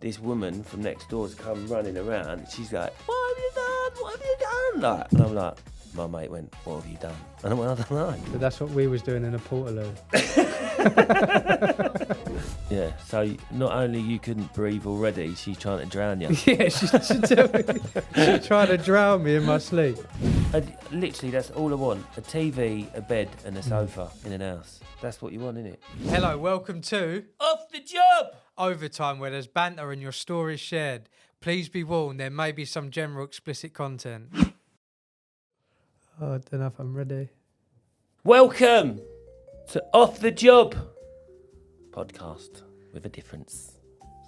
this woman from next door's come running around. She's like, "What have you done? What have you done?" Like, and I'm like, my mate went, "What have you done?" And I went, "I don't know." But that's what we was doing in a Portaloo. Yeah, so not only you couldn't breathe already, she's trying to drown you. Yeah, she tried to drown me in my sleep. Literally, that's all I want. A TV, a bed and a sofa in an house. That's what you want, innit? Hello, welcome to Off the Job! Overtime, where there's banter and your stories shared. Please be warned, there may be some general explicit content. Oh, I don't know if I'm ready. Welcome to Off the Job podcast with a difference.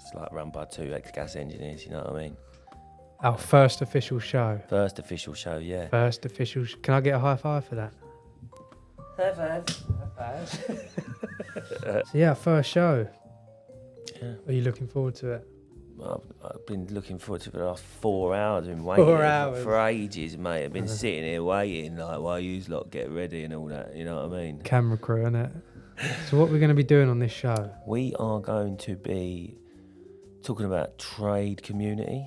It's like run by two ex-gas engineers, you know what I mean? Our first official show. First official show, yeah. First official Can I get a high five for that? High five. So yeah, first show. Yeah. Are you looking forward to it? I've been looking forward to it for the last 4 hours. I've been waiting 4 hours. for ages, mate. I've been sitting here waiting, like, while you lot get ready and all that, you know what I mean? Camera crew, innit? So what we're going to be doing on this show? We are going to be talking about trade community.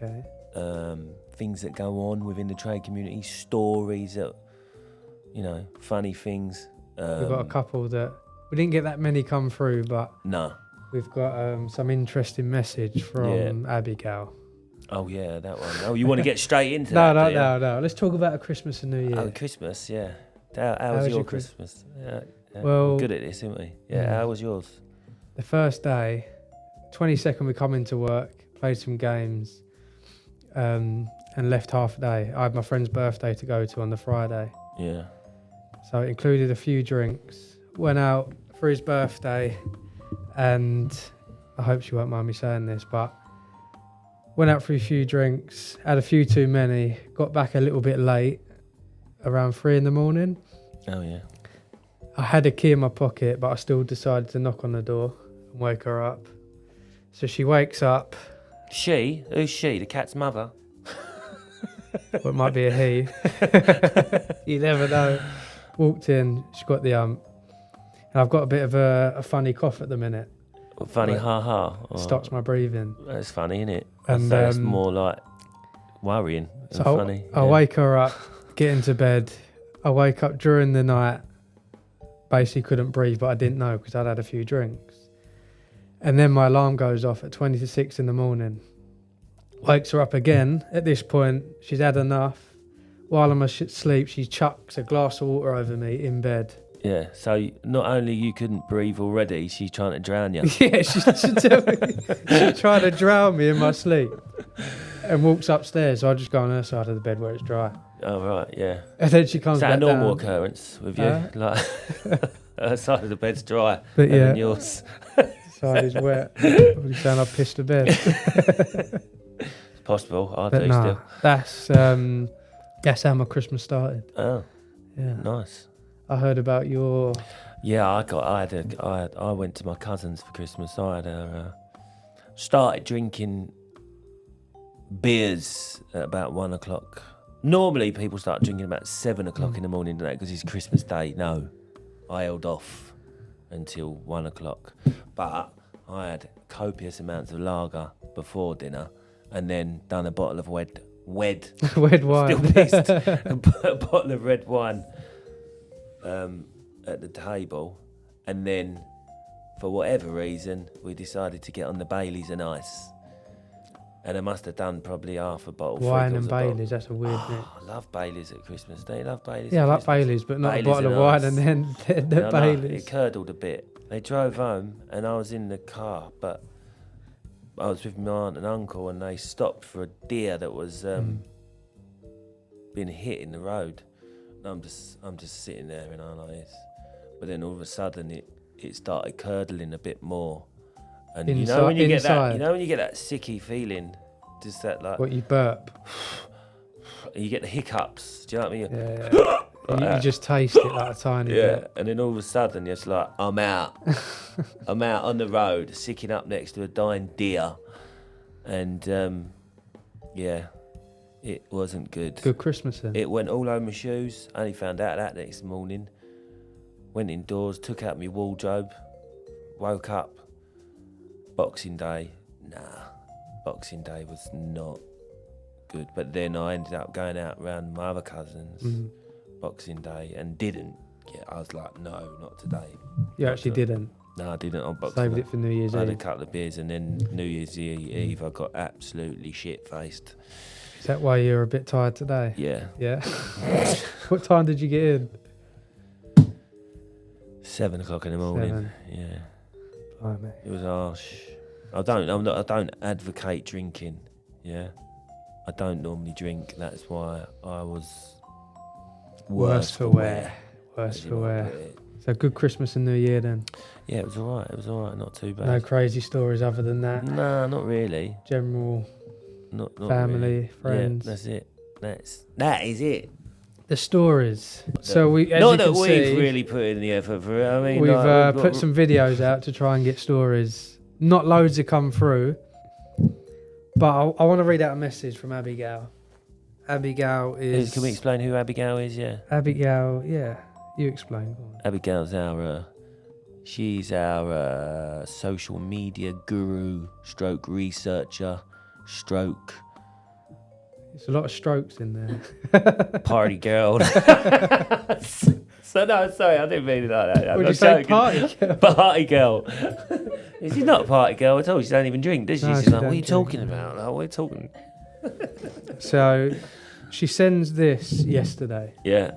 Okay. Things that go on within the trade community, stories that, you know, funny things. We've got a couple that we didn't get that many come through, but No. we've got some interesting message from Abigail. Oh yeah, that one. Oh, you want to get straight into that? No. Let's talk about Christmas and New Year. Oh, Christmas, yeah. How was your Christmas? Yeah. Well, we're good at this, aren't we? Yeah. How was yours? The first day, 22nd, we come into work, played some games, and left half a day. I had my friend's birthday to go to on the Friday. Yeah. So it included a few drinks. Went out for his birthday, and I hope she won't mind me saying this, but went out for a few drinks, had a few too many, got back a little bit late, around 3 a.m. Oh yeah. I had a key in my pocket, but I still decided to knock on the door and wake her up. So she wakes up. She? Who's she? The cat's mother? Well, it might be a he. You never know. Walked in, she got the And I've got a bit of a funny cough at the minute. Funny, Like, ha. Stops my breathing. That's funny, isn't it? And that's more like worrying than so funny. I wake her up, get into bed. I wake up during the night, basically couldn't breathe, but I didn't know because I'd had a few drinks. And then my alarm goes off at 20 to 6 in the morning. Wakes her up again. At this point, she's had enough. While I'm asleep, she chucks a glass of water over me in bed. Yeah, so not only you couldn't breathe already, she's trying to drown you. Yeah, she tried to drown me in my sleep and walks upstairs. So I just go on her side of the bed where it's dry. Oh, right, yeah. And then she comes Is that back a normal down. occurrence with you? Like, her side of the bed's dry, But and then yours. Side is wet. Probably saying I pissed the bed. It's possible, I But do no, still. that's how my Christmas started. Oh, Yeah. nice. I heard about your... Yeah, I went to my cousin's for Christmas. I had started drinking beers at about 1 o'clock. Normally people start drinking about 7 o'clock in the morning, don't they? Because it's Christmas Day. No, I held off until 1 o'clock. But I had copious amounts of lager before dinner, and then done a bottle of red Red still wine. pissed, a bottle of red wine at the table, and then for whatever reason we decided to get on the Baileys and ice, and I must have done probably half a bottle. Wine and Baileys, that's a weird thing. I love Baileys at Christmas. Don't you love Baileys? Yeah, I at like Christmas? Baileys, but not Baileys a bottle of and wine ice. and then the No, Baileys. it curdled a bit. They drove home and I was in the car, but I was with my aunt and uncle, and they stopped for a deer that was been hit in the road. And I'm just sitting there and I'm like this. But then all of a sudden it started curdling a bit more. And you know when you get that sicky feeling, just that like What, you burp? you get the hiccups. Do you know what I mean? Yeah. You just taste it like a tiny bit. And then all of a sudden it's like, I'm out. I'm out on the road, sicking up next to a dying deer. And it wasn't good. Good Christmas then. It went all over my shoes. I only found out that next morning. Went indoors, took out my wardrobe, woke up, Boxing Day, Nah, Boxing Day was not good. But then I ended up going out around my other cousins Boxing Day and didn't get. I was like, no, not today. You actually didn't. No, I didn't on Boxing Saved Day. it for New Year's I had a Eve. couple of beers and then New Year's Eve I got absolutely shit-faced. Is that why you're a bit tired today? Yeah. Yeah. What time did you get in? 7 o'clock in the morning. 7. Yeah. Blimey. It was harsh. I don't advocate drinking. Yeah. I don't normally drink. That's why I was Worse for wear. Worse for wear. So good Christmas and New Year then. Yeah, it was all right. It was all right. Not too bad. No crazy stories other than that. Nah, not really. General Not family, really. friends. Yeah, that's it. That is it. The stories. So we, as Not you that can we've see, really put in the effort for it. I mean, we've like, put some videos out to try and get stories. Not loads have come through, but I want to read out a message from Abigail. Abigail is. Can we explain who Abigail is? Yeah. Abigail, yeah. You explain. Go on. Abigail's she's our social media guru, stroke researcher, stroke There's a lot of strokes in there. party girl. So no, sorry, I didn't mean it like that. I'm Would not you say joking. party girl? Party girl. She's not a party girl at all. She don't even drink, does she? No, She's she like, what are don't you drink. talking about? Like, what are you talking? So she sends this yesterday. Yeah.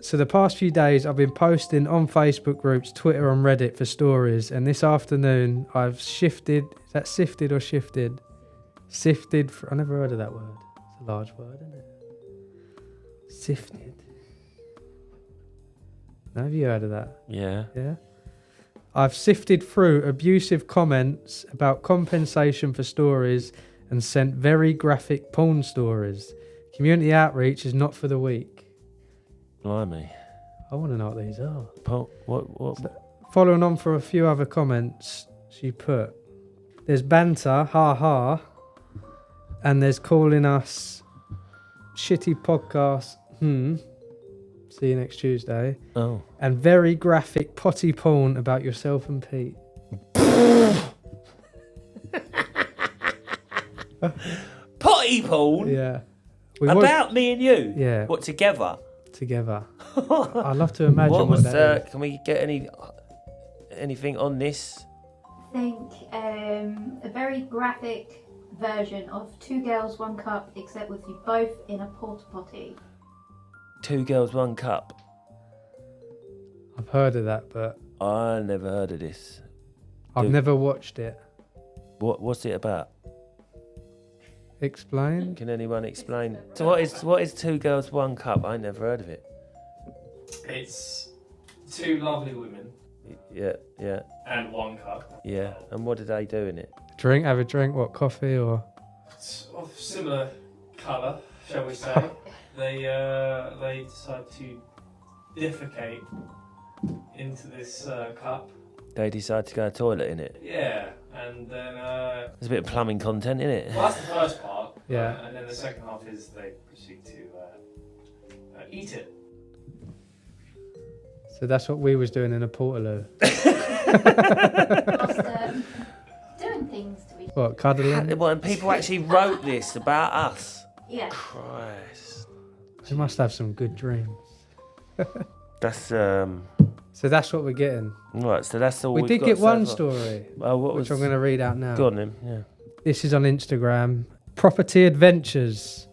So the past few days I've been posting on Facebook groups, Twitter and Reddit for stories, and this afternoon I've shifted. Is that sifted or shifted? Sifted. I never heard of that word. It's a large word, isn't it? Sifted. No, have you heard of that? Yeah. Yeah. I've sifted through abusive comments about compensation for stories and sent very graphic porn stories. Community outreach is not for the weak. Blimey. I want to know what these are. What? Following on for a few other comments, she put, there's banter, ha ha, and there's calling us shitty podcast, see you next Tuesday, Oh. and very graphic potty porn about yourself and Pete. Potty porn? Yeah. About me and you? Yeah. What, together? Together. I'd love to imagine what that is. Can we get anything on this? I think a very graphic version of 2 girls, 1 cup, except with you both in a porta potty. 2 girls, 1 cup. I've heard of that, but I never heard of this. I've never watched it. What's it about? Explain? Can anyone explain? So what is 2 girls, 1 cup? I never heard of it. It's 2 lovely women Yeah. and 1 cup. Yeah. And what do they do in it? Have a drink, what, coffee or? It's of similar colour, shall we say. They decide to defecate into this cup. They decide to go to the toilet in it. Yeah, and then There's a bit of plumbing content in it. well, that's the first part. Yeah. And then the second half is they proceed to eat it. So that's what we was doing in a portaloo. Just doing things to each What, cuddling? Well, and people actually wrote this about us. Yeah. Christ. We must have some good dreams. That's So that's what we're getting. right. So that's all We we've did got get so one far. story, Oh, what which was? I'm going to read out now. Go on then. Yeah. This is on Instagram. Property Adventures.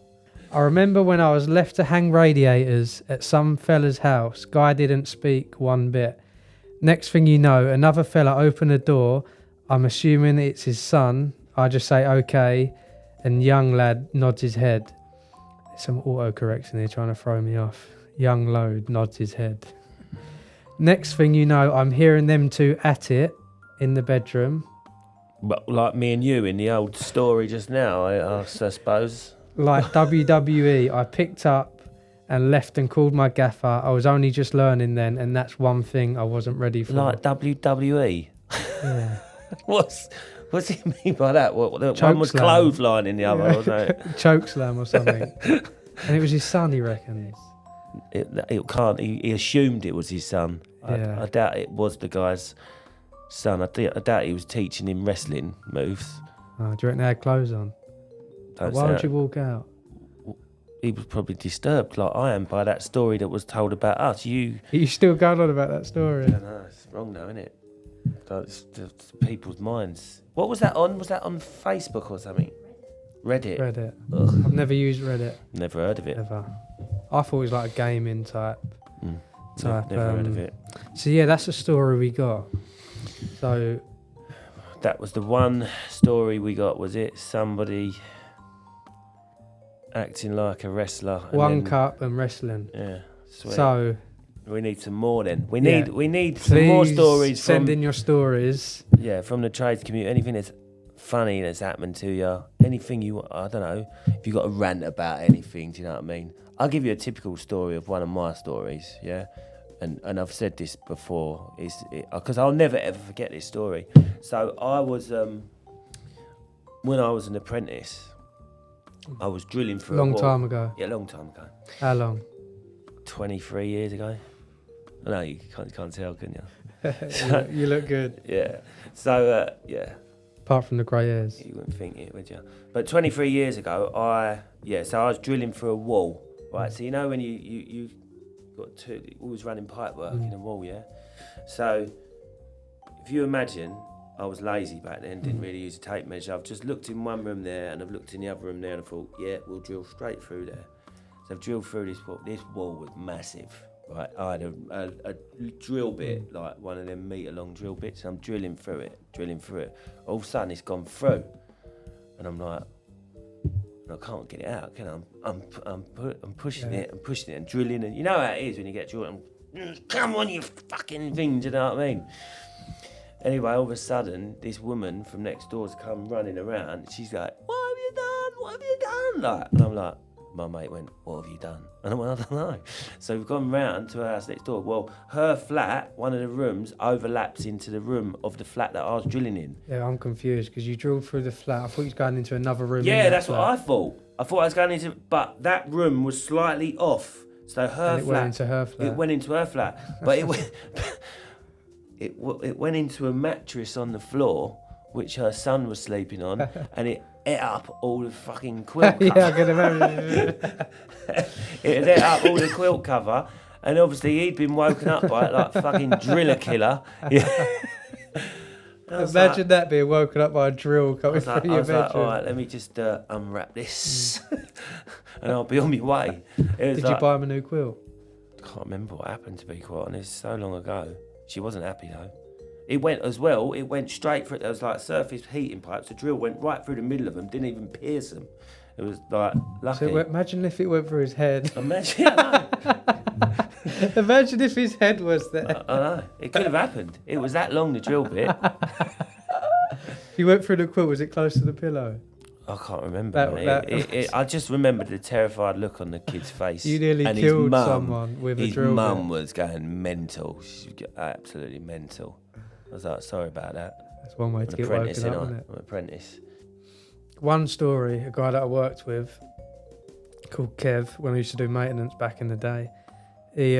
I remember when I was left to hang radiators at some fella's house. Guy didn't speak one bit. Next thing you know, another fella opened the door. I'm assuming it's his son. I just say okay, and young lad nods his head. There's some autocorrection here trying to throw me off. Young load nods his head. Next thing you know, I'm hearing them two at it in the bedroom. But like me and you in the old story just now, I suppose. Like WWE, I picked up and left and called my gaffer. I was only just learning then, and that's one thing I wasn't ready for. Like WWE. Yeah. What's he mean by that? What the Choke one was slam. clothesline in the other, Yeah. wasn't it? Chokeslam or something. And it was his son, he reckons. It can't. He assumed it was his son. Yeah. I doubt it was the guy's son. I doubt he was teaching him wrestling moves. Oh, do you reckon they had clothes on? Don't Why say would that. you walk out? He was probably disturbed, like I am, by that story that was told about us. You. Are you still going on about that story? I don't know. It's wrong, though, isn't it? It's people's minds. What was that on? Was that on Facebook or something? Reddit. Reddit. Ugh, I've never used Reddit. never heard of it. Ever. I thought it was like a gaming type. Never heard of it. So yeah, that's the story we got. So That was the one story we got, was it? Somebody acting like a wrestler. And one then- cup and wrestling. Yeah. Sweet. So We need some more then. We Yeah. need some more please stories send from in your stories. from the trades community. Anything that's funny that's happened to you. Anything you want. I don't know. If you got a rant about anything, do you know what I mean? I'll give you a typical story of one of my stories. Yeah. And I've said this before, because I'll never ever forget this story. So I was when I was an apprentice, I was drilling for a Long wall. time ago. Yeah, long time ago. How long? 23 years ago. No, you can't tell, can you? You look good. Yeah. So yeah, Apart from the grey hairs. you wouldn't think it, would you? But 23 years ago, so I was drilling for a wall, right? So you know when you got two, always running pipe work in a wall, yeah. So if you imagine, I was lazy back then, didn't really use a tape measure. I've just looked in one room there, and I've looked in the other room there, and I thought, yeah, we'll drill straight through there. So I've drilled through this wall. This wall was massive, right? I had a drill bit, like one of them metre-long drill bits. And I'm drilling through it. All of a sudden, it's gone through, and I'm like, I can't get it out, can I? I'm pushing it and drilling, and you know how it is when you get drilled. Come on, you fucking thing, do you know what I mean? Anyway, all of a sudden, this woman from next door's come running around. She's like, "What have you done? What have you done?" Like, and I'm like, my mate went, "What have you done?" And I went, "I don't know." So we've gone round to her house next door. Well, her flat, one of the rooms, overlaps into the room of the flat that I was drilling in. Yeah, I'm confused because you drilled through the flat. I thought you was going into another room. Yeah, that's what I thought. I thought I was going into, but that room was slightly off. So her And it flat. went into her flat. It went into her flat, but it went. It went into a mattress on the floor, which her son was sleeping on, and it ate up all the fucking quilt cover. Yeah, I can imagine. It ate up all the quilt cover, and obviously he'd been woken up by it like fucking driller killer. Yeah. Imagine that being woken up by a drill coming through I your was like, bedroom. all right, let me just unwrap this, and I'll be on my way. It was Did like, you buy him a new quilt? I can't remember what happened, to be quite honest. So long ago. She wasn't happy though. It went straight for it. There was like surface heating pipes. The drill went right through the middle of them, didn't even pierce them. It was like lucky. So imagine if it went through his head. Imagine, Imagine if his head was there. I know. It could have happened. It was that long, the drill bit. He went through the quilt. Was it close to the pillow? I can't remember. That- I just remember the terrified look on the kid's face. You nearly and killed his mum, someone with a his drill mum bit. was going mental. She was absolutely mental. I was like, sorry about that. That's one way I'm to an get apprentice, woken up, innit? isn't it? I'm an apprentice. One story, a guy that I worked with called Kev, when I used to do maintenance back in the day. He,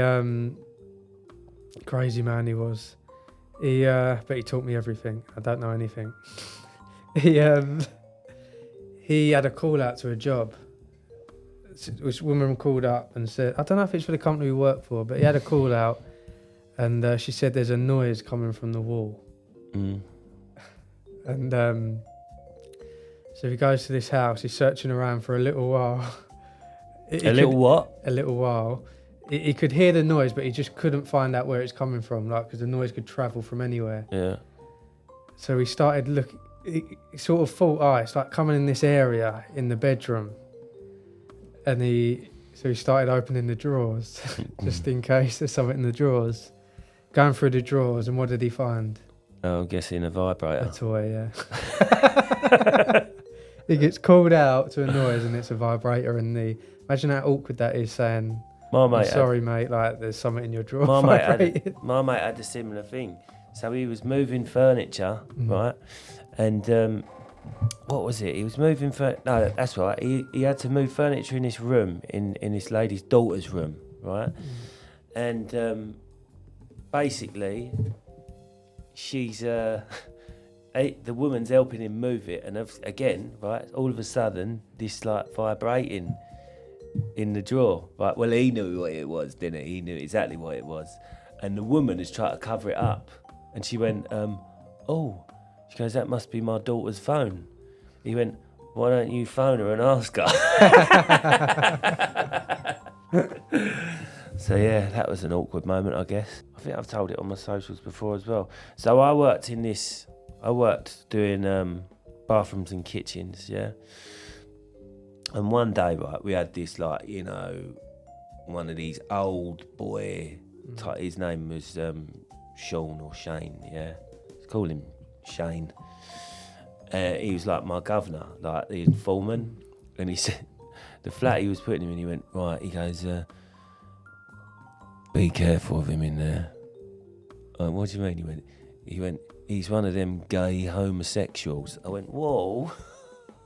crazy man he was. But he taught me everything. I don't know anything. He had a call out to a job. This woman called up and said, I don't know if it's for the company we work for, but he had a call out and she said there's a noise coming from the wall. Mm. And so he goes to this house, he's searching around for a little while. A little what? A little while. He could hear the noise, but he just couldn't find out where it's coming from, like, because the noise could travel from anywhere. Yeah. So he started looking, he sort of thought, it's like coming in this area in the bedroom. And he started opening the drawers, just in case there's something in the drawers. Going through the drawers, and what did he find? Oh, I'm guessing a vibrator. A toy, yeah. He gets called out to a noise, and it's a vibrator. And imagine how awkward that is, saying, My I'm mate, sorry, mate, like there's something in your drawer my vibrating. mate had a similar thing. So he was moving furniture, right? And what was it? He was moving no, that's right. He had to move furniture in this room, in this lady's daughter's room, right? And basically, she's the woman's helping him move it, and again, right, all of a sudden, this like vibrating in the drawer, right? Well, he knew what it was, didn't he? He knew exactly what it was, and the woman has tried to cover it up, and she went, "Oh," she goes, "That must be my daughter's phone." He went, "Why don't you phone her and ask her?" So yeah, that was an awkward moment, I guess. I think I've told it on my socials before as well. So I worked doing bathrooms and kitchens, yeah. And one day, right, we had this like, you know, one of these old boy, his name was Sean or Shane, yeah. Let's call him Shane. He was like my governor, like the foreman. And he said, the flat he was putting him in, he went, right, he goes, be careful of him in there. I went, what do you mean? He went, he's one of them gay homosexuals. I went, whoa.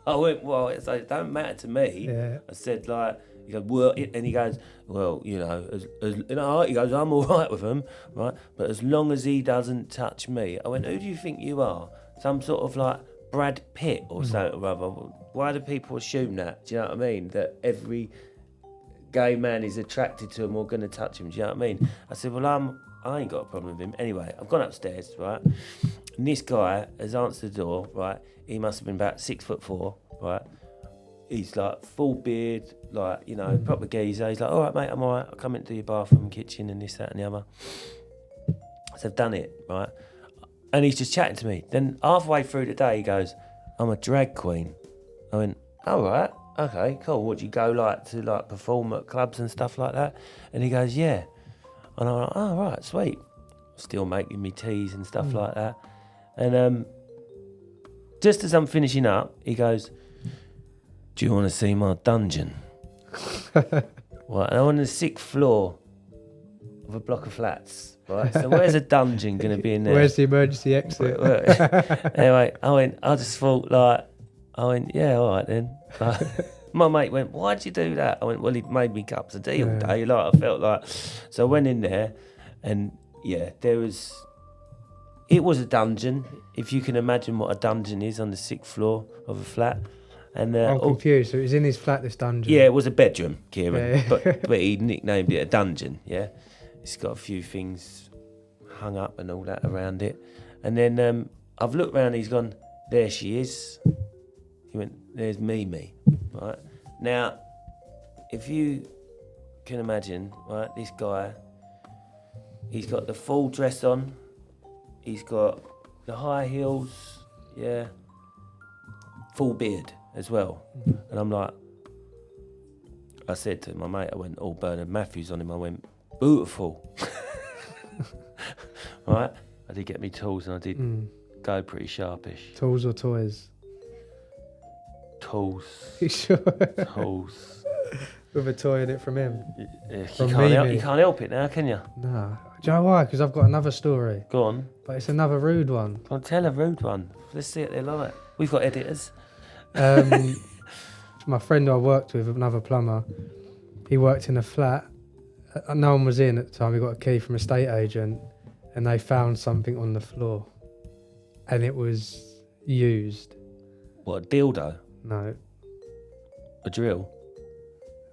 Well, it's like, it don't matter to me. Yeah. I said, like, he goes, well, and he goes, well, you know, you know, he goes, I'm all right with him, right? But as long as he doesn't touch me. I went, who do you think you are? Some sort of like Brad Pitt or something or other? Why do people assume that? Do you know what I mean? That every gay man is attracted to him or going to touch him. Do you know what I mean? I said, well, I ain't got a problem with him. Anyway, I've gone upstairs, right? And this guy has answered the door, right? He must have been about 6'4", right? He's like full beard, like, you know, proper geezer. He's like, all right, mate, I'm all right. I'll come into your bathroom, kitchen and this, that and the other. So I've done it, right? And he's just chatting to me. Then halfway through the day, he goes, I'm a drag queen. I went, all right. Okay, cool. Would you go like to like perform at clubs and stuff like that? And he goes, yeah. And I'm like, oh, right, sweet. Still making me teas and stuff like that. And just as I'm finishing up, he goes, do you want to see my dungeon? Right, and I'm on the 6th floor of a block of flats. Right, so where's a dungeon going to be in there? Where's the emergency exit? Anyway, I just thought yeah, all right then. Like, my mate went, why'd you do that? I went, well, he made me cups of tea all day. Like, I felt like, so I went in there, and yeah, it was a dungeon, if you can imagine what a dungeon is on the 6th floor of a flat. And I'm confused. So it was in his flat, this dungeon? Yeah, it was a bedroom, Keiran, Yeah. but he nicknamed it a dungeon, yeah. It's got a few things hung up and all that around it. And then I've looked round, he's gone, there she is. He went, there's Mimi, right? Now, if you can imagine, right, this guy, he's got the full dress on, he's got the high heels, yeah, full beard as well. And I'm like, I said to my mate, I went, all Bernard Matthews on him, I went, beautiful. Right? I did get me tools and I did go pretty sharpish. Tools or toys? Tools. You sure? Tools. With a toy in it from him? Yeah, From you Mimi. can't help it now, can you? No. Do you know why? Because I've got another story. Go on. But it's another rude one. Go on, tell a rude one. Let's see what they're like. We've got editors. My friend I worked with, another plumber, he worked in a flat. No one was in at the time. He got a key from a estate agent, and they found something on the floor, and it was used. What, a dildo? No, A drill?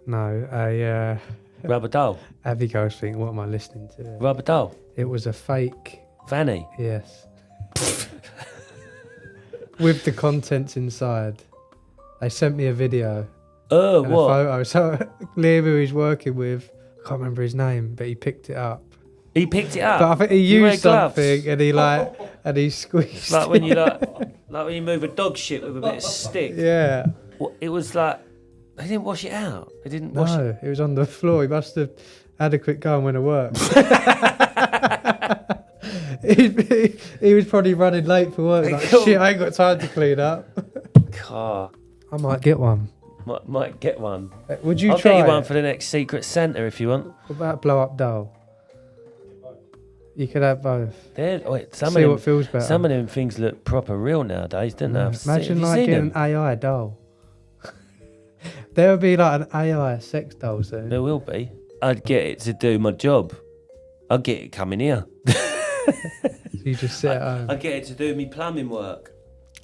no, a Rubber doll? Abby goes think, what am I listening to? Rubber doll? It was a fake, Fanny? yes, with the contents inside. They sent me a video. Oh, And a what? photo. So Liam, who he's working with, I can't remember his name, but he picked it up. He picked it up? But I think he You wear used gloves? something, and he squeezed. Like when you like when you move a dog shit with a bit of stick. Yeah. Well, it was like, they didn't wash it out. They didn't wash it. No, it was on the floor. He must have had a quick go and went to work. he was probably running late for work. Like, shit, I ain't got time to clean up. Car. I might get one. Might get one. Would you I'll try get you it? one for the next Secret Santa if you want. What about blow up doll? You could have both. Some See of what feels better. them things look proper real nowadays, don't they? Have Imagine you like seen getting them? an AI doll. There would be like an AI sex doll soon. There will be. I'd get it to do my job. I'd get it coming here. You just sit at home. I get it to do me plumbing work.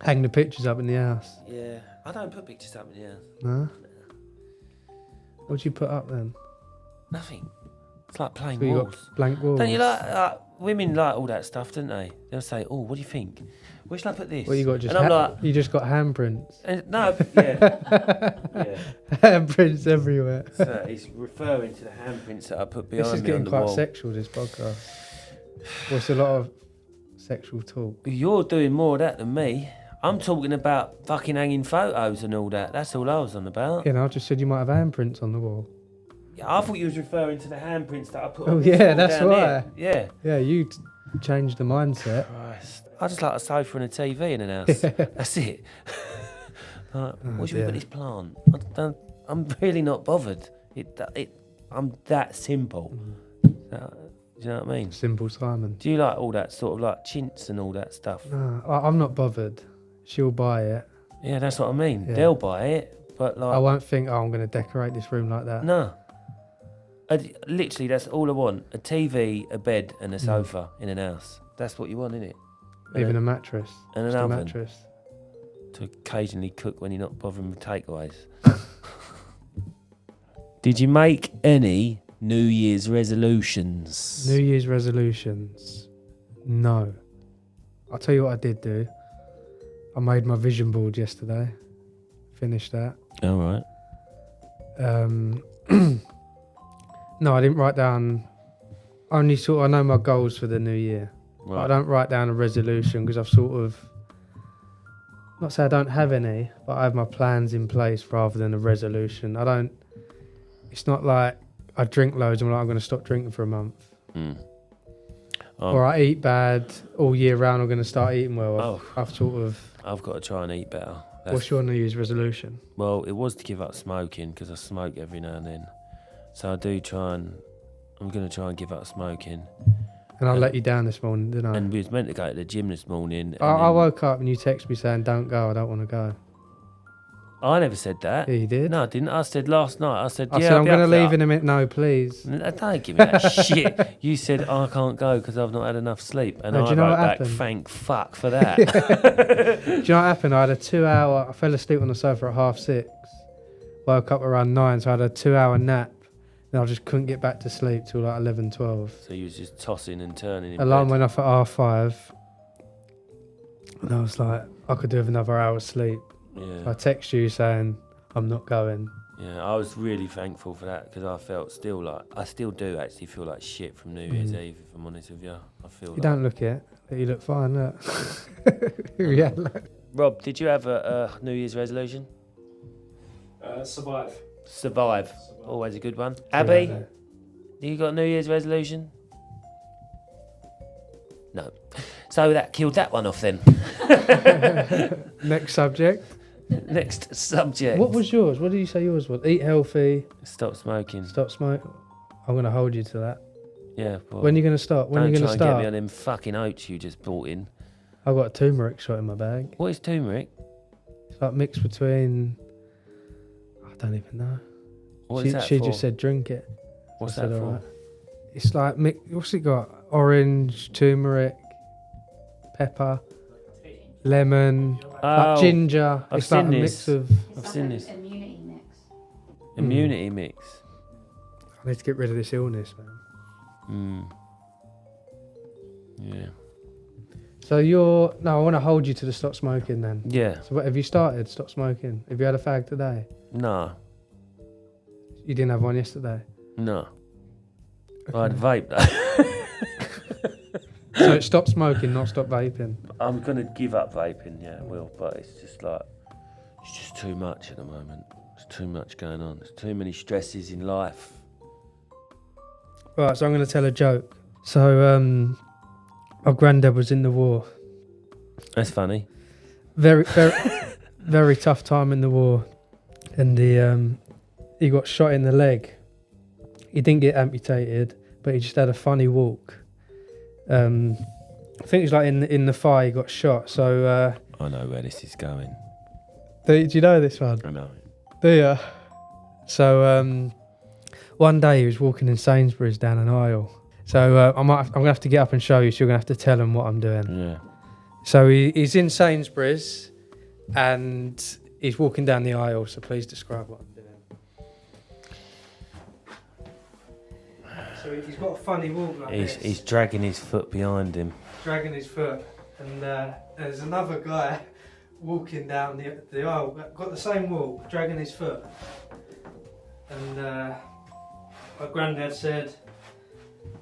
Hang the pictures up in the house. Yeah, I don't put pictures up in the house. No? What do you put up then? Nothing. It's like plain So you walls. got blank walls. Don't you like women like all that stuff, don't they? They'll say, "Oh, what do you think? Where should I put this?" Well, you got just and I'm like, you just got handprints. no, yeah, yeah. Handprints everywhere. So he's referring to the handprints that I put behind This is me getting on the quite wall. sexual, this podcast. Well, it's a lot of sexual talk. You're doing more of that than me. I'm talking about fucking hanging photos and all that. That's all I was on about. You know, I just said you might have handprints on the wall. Yeah, I thought you was referring to the handprints that I put Oh, on this yeah, wall that's down why. there. Yeah. Yeah, you changed the mindset. Christ. I just like a sofa and a TV in an house. That's it. Like, what should we dear. put this plant? I'm really not bothered. I'm that simple. Do you know what I mean? Simple Simon. Do you like all that sort of like chintz and all that stuff? No, I'm not bothered. She'll buy it. Yeah, that's what I mean. Yeah. They'll buy it, but like I won't think, oh, I'm going to decorate this room like that. no. Literally, that's all I want: a TV, a bed, and a sofa in an house. That's what you want, innit? Even a mattress. and an Just a oven mattress. to occasionally cook when you're not bothering with takeaways. Did you make any New Year's resolutions? New Year's resolutions. No. I'll tell you what I did do. I made my vision board yesterday. Finished that. All right. No, I didn't write down. I know my goals for the new year. But I Right. don't write down a resolution because I've sort of, not say I don't have any, but I have my plans in place rather than a resolution. It's not like I drink loads and I'm going to stop drinking for a month. Mm. Or I eat bad all year round, I'm going to start eating well. I've sort of, I've got to try and eat better. what's your New Year's resolution? Well, it was to give up smoking because I smoke every now and then. So I do I'm going to try and give up smoking. And I let you down this morning, didn't I? And we was meant to go to the gym this morning. And I then- woke up and you texted me saying, don't go, I don't want to go. I never said that. Yeah, you did. No, I didn't. I said last night. I said, I yeah, said, I'll I'm be going to up for leave that. in a minute. No, please. No, don't give me that shit. You said I can't go because I've not had enough sleep, and No, I do you know wrote what back, happened? "Thank fuck for that." Do you know what happened? I had a 2-hour, I fell asleep on the sofa at 6:30. Woke up around 9, so I had a 2-hour nap. And I just couldn't get back to sleep till like 11, 12. So you was just tossing and turning. In Alarm bed. went off at 5:30. And I was like, I could do with another hour's sleep. So I Yeah, text you saying, I'm not going. yeah. I was really thankful for that because I felt I still do actually feel like shit from New Year's Eve. If I'm honest with you, I feel. You like... don't look it, but you look fine, look. Yeah, look. Rob, did you have a New Year's resolution? Survive. Survive. Always a good one. Abby, you got a New Year's resolution? No. So that killed that one off then. Next subject. Next subject. What was yours? What did you say yours was? Eat healthy, Stop smoking. stop smoke. I'm going to hold you to that. Yeah. Well, When are you going to stop? When are don't you try going to and get me start? on them fucking oats you just brought in. I've got a turmeric shot in my bag. What is turmeric? It's like mixed between. I don't even know. What is that she for? just said drink it. What's I said, that for? "Alright." It's like what's it got? Orange, turmeric, pepper, lemon, Oh, like ginger. I've It's like a seen mix this. of. I've seen this. Immunity mix. Immunity mix. I need to get rid of this illness, Mm. man. Yeah. So I want to hold you to the stop smoking then. Yeah. So what have you started? Stop smoking. Have you had a fag today? No. You didn't have one yesterday. No. I had a vape though. So it's stop smoking, not stop vaping. I'm gonna give up vaping, yeah, I will, but it's just too much at the moment. There's too much going on. There's too many stresses in life. Right, so I'm going to tell a joke. So, our granddad was in the war. That's funny. Very, very, very tough time in the war, and he got shot in the leg. He didn't get amputated, but he just had a funny walk. I think it was like in the fire he got shot. So, I know where this is going. do you know this one? I know. Do you? So, one day he was walking in Sainsbury's down an aisle. So I'm going to have to get up and show you, so you're going to have to tell him what I'm doing. Yeah. So he's in Sainsbury's and he's walking down the aisle, so please describe what I'm doing. So he's got a funny walk like this. He's dragging his foot behind him. Dragging his foot, and there's another guy walking down the aisle, got the same walk, dragging his foot. And my granddad said,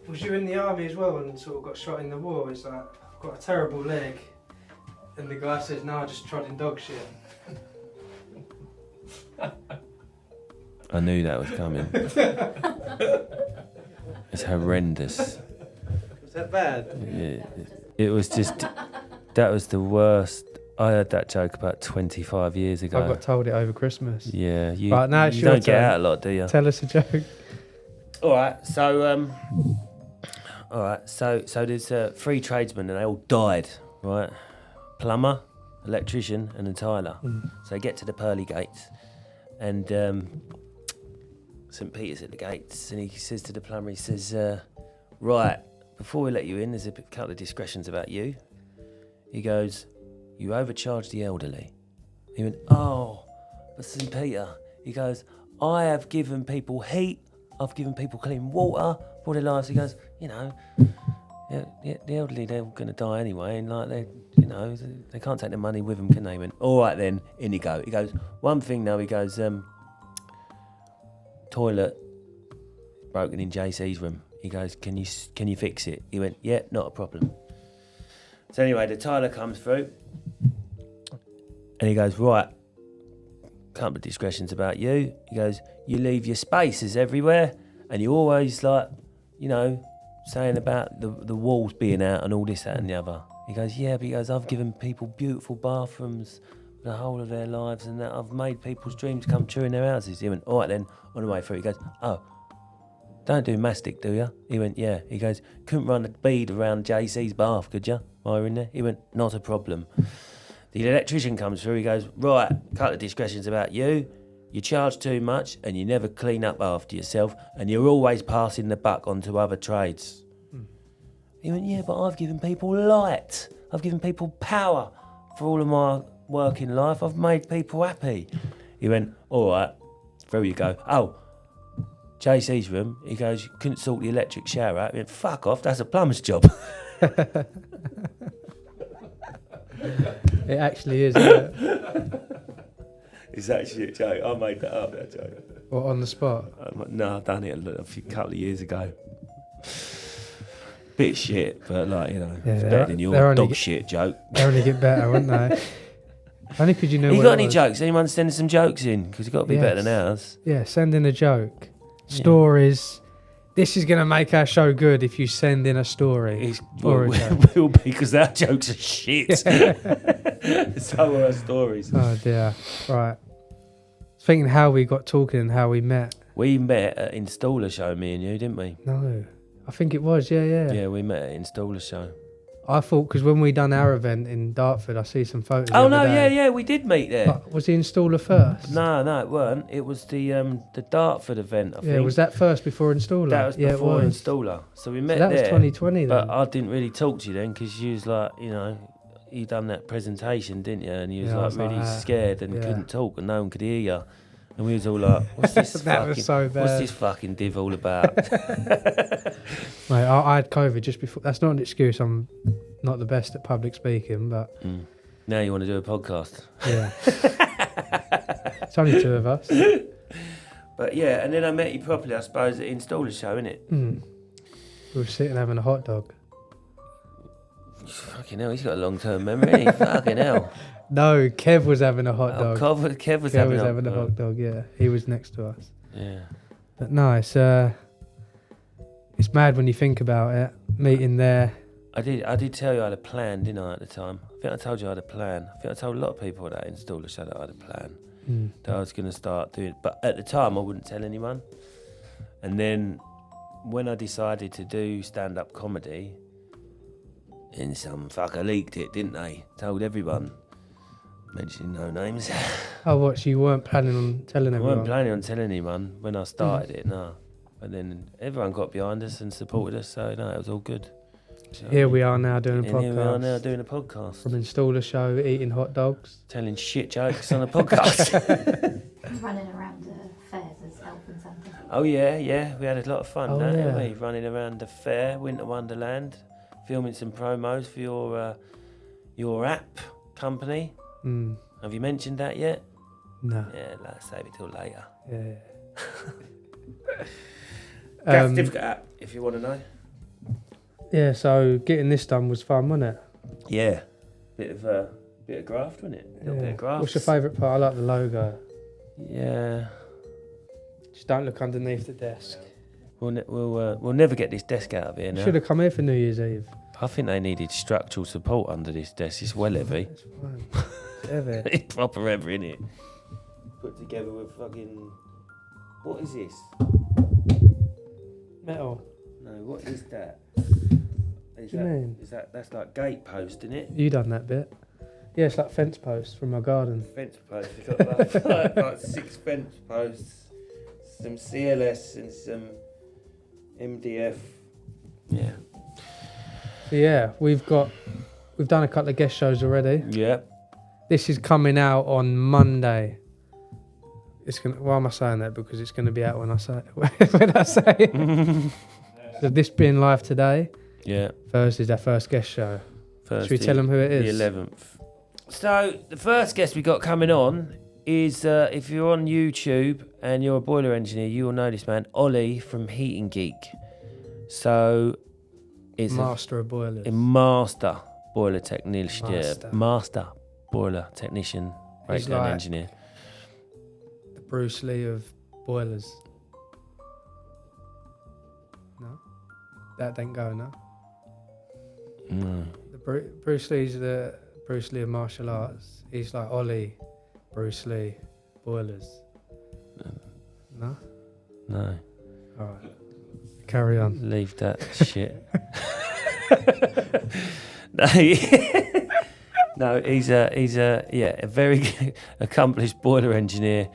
was you in the army as well and sort of got shot in the war? He's like, I've got a terrible leg. And the guy says, no, I just trod in dog shit. I knew that was coming. It's horrendous. Was that bad? It was just, that was the worst. I heard that joke about 25 years ago. I got told it over Christmas. Yeah, you, Right, now it's you your don't get turn. out a lot, do you? Tell us a joke. All right, so there's 3 tradesmen and they all died, right? Plumber, electrician, and a tiler. So they get to the pearly gates, and St. Peter's at the gates, and he says to the plumber, he says, right, before we let you in, there's a couple of discretions about you. He goes, you overcharge the elderly. He went, oh, but St. Peter. He goes, I have given people heat, I've given people clean water for their lives. He goes, you know, the elderly, they're going to die anyway, and like they can't take their money with them, can they? He went, all right then, in you go. He goes, one thing though, he goes, toilet broken in JC's room. He goes, can you fix it? He went, yeah, not a problem. So anyway, the tiler comes through, and he goes, right, couple of discretions about you. He goes, you leave your spaces everywhere, and you always saying about the walls being out and all this, that and the other. He goes, yeah, but he goes, I've given people beautiful bathrooms the whole of their lives, and that I've made people's dreams come true in their houses. He went, all right then, on the way through, he goes, oh, don't do mastic, do you? He went, yeah. He goes, couldn't run a bead around JC's bath, could you, while you're in there? He went, not a problem. The electrician comes through, he goes, right, couple of discretions about you. You charge too much and you never clean up after yourself, and you're always passing the buck on to other trades. He went, yeah, but I've given people light. I've given people power for all of my work in life. I've made people happy. He went, all right, through you go. Oh, JC's room, he goes, you couldn't sort the electric shower out. He went, fuck off, that's a plumber's job. It actually is, isn't it? It's actually a joke. I made that up, that joke. What, on the spot? No, I've done it a couple of years ago. Bit shit, but it's better than your dog shit joke. They only get better, won't they? Only because you know. You got any jokes? Anyone sending some jokes in? Because you've got to be better than ours. Yeah, send in a joke. Stories. This is going to make our show good if you send in a story. Will be, because our jokes are shit. So are our stories. Oh dear. Right. Thinking how we got talking and how we met. We met at Installer Show, me and you, didn't we? No. I think it was, yeah. Yeah, we met at Installer Show. I thought, because when we done our event in Dartford, I see some photos. Oh no, yeah, we did meet there. But was the installer first? No, it weren't. It was the Dartford event, I think. Yeah, was that first before installer? That was before it was. installer. So we met that there. was 2020 then. But I didn't really talk to you then, because you was like, you done that presentation, didn't you? And you was really scared and couldn't talk, and no one could hear you. And we was all like, what's this was so bad. What's this fucking div all about? Mate, I had COVID just before. That's not an excuse. I'm not the best at public speaking, but... Now you want to do a podcast. Yeah. It's only 2 of us. But yeah, and then I met you properly, I suppose, at Installer Show, innit? We were sitting having a hot dog. Fucking hell, he's got a long-term memory, ain't he? Fucking hell. No, Kev was having a hot dog. Kev was having a hot dog, yeah. He was next to us. Yeah. But no, it's mad when you think about it. Meeting there. I did tell you I had a plan, didn't I, at the time? I think I told you I had a plan. I think I told a lot of people at that Installer Show that I had a plan. That I was going to start doing. But at the time, I wouldn't tell anyone. And then when I decided to do stand-up comedy, and some fucker leaked it, didn't they? Told everyone. Mentioning no names. Oh, what? So you weren't planning on telling everyone? I weren't planning on telling anyone when I started it, no. But then everyone got behind us and supported us, so no, it was all good. So, Here we are now doing a and here we are now podcast. doing a podcast. From installer show, eating hot dogs. Telling shit jokes on a podcast. Running around fairs as Elf and Santa. Oh yeah, we had a lot of fun, Oh, didn't yeah. we? Running around the fair, Winter Wonderland, filming some promos for your app company. Mm. Have you mentioned that yet? No. Yeah, let's save it till later. Yeah. Gas certificate app, if you want to know. Yeah, so getting this done was fun, wasn't it? Yeah, bit of graft, wasn't it? A little bit of graft. What's your favourite part? I like the logo. Yeah, Just don't look underneath the desk. we'll never get this desk out of here now. Should have come here for New Year's Eve. I think they needed structural support under this desk. It's well heavy. It's fine. It's heavy. It's proper heavy, isn't it? Put together with fucking. What is this? Metal. No, what is that? What do you mean? That's like gate post, isn't it? You done that bit. Yeah, it's like fence posts from my garden. Fence posts. We've got like 6 fence posts, some CLS and some MDF. Yeah. So yeah, we've done a couple of guest shows already. Yeah. This is coming out on Monday. Why am I saying that? Because it's gonna be out when I say it. So this being live today, Yeah. Thursday's our first guest show. Thursday, Should we tell them who it is? The 11th. So the first guest we got coming on is if you're on YouTube and you're a boiler engineer, you will know this man, Ollie from Heating Geek. So it's Master of boilers. a master boiler technician. Master. Master boiler technician, He's breakdown like- engineer. The Bruce Lee of boilers. No, that didn't go. No, Mm. Bruce Lee's the Bruce Lee of martial arts. He's like Ollie, Bruce Lee, boilers. No, No, all right. Carry on. leave that shit. No, he's a very accomplished boiler engineer,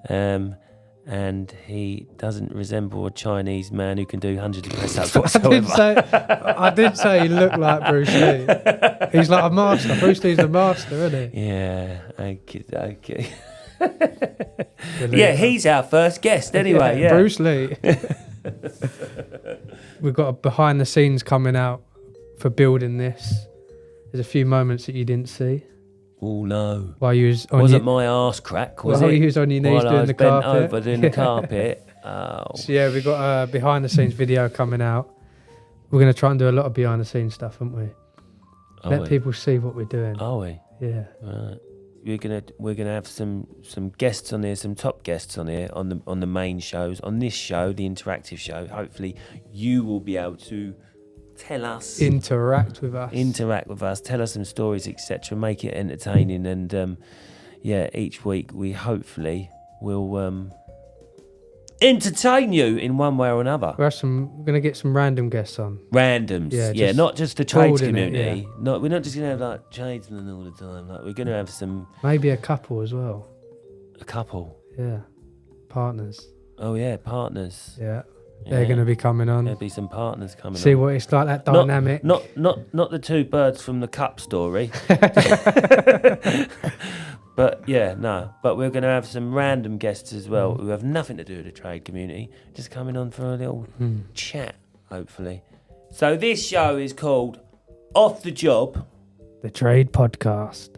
and he doesn't resemble a Chinese man who can do hundreds of press-ups whatsoever. I did say he looked like Bruce Lee. He's like a master. Bruce Lee's the master, isn't he? Yeah, okay. Brilliant. Yeah, he's our first guest anyway. Yeah, Bruce Lee. We've got a behind the scenes coming out for building this. There's a few moments that you didn't see Oh no, while you was on wasn't your, my arse crack, was while it? you was on your knees While I doing was the bent carpet. over doing the carpet. Oh, So yeah, we've got a behind the scenes video coming out. We're going to try and do a lot of behind the scenes stuff, aren't we? Let people see what we're doing. Are we? Yeah. Right. We're gonna have some guests on here, some top guests on here on the main shows. On this show, the interactive show, hopefully you will be able to tell us, Interact with us. tell us some stories, etc. Make it entertaining, and each week we hopefully will entertain you in one way or another. We're going to get some random guests on. Randoms, Yeah, yeah, just not just the trades broaden it, community. We're not just gonna have like tradesmen all the time. Like we're gonna have Maybe a couple as well. a couple. Yeah. Partners. Oh yeah, partners. Yeah. They're Yeah. going to be coming on. There'll be some partners coming. See on. what it's like, that dynamic. Not the two birds from the cup story. But yeah, no. But we're going to have some random guests as well who have nothing to do with the trade community, just coming on for a little chat, hopefully. So this show is called Off the Job. The Trade Podcast.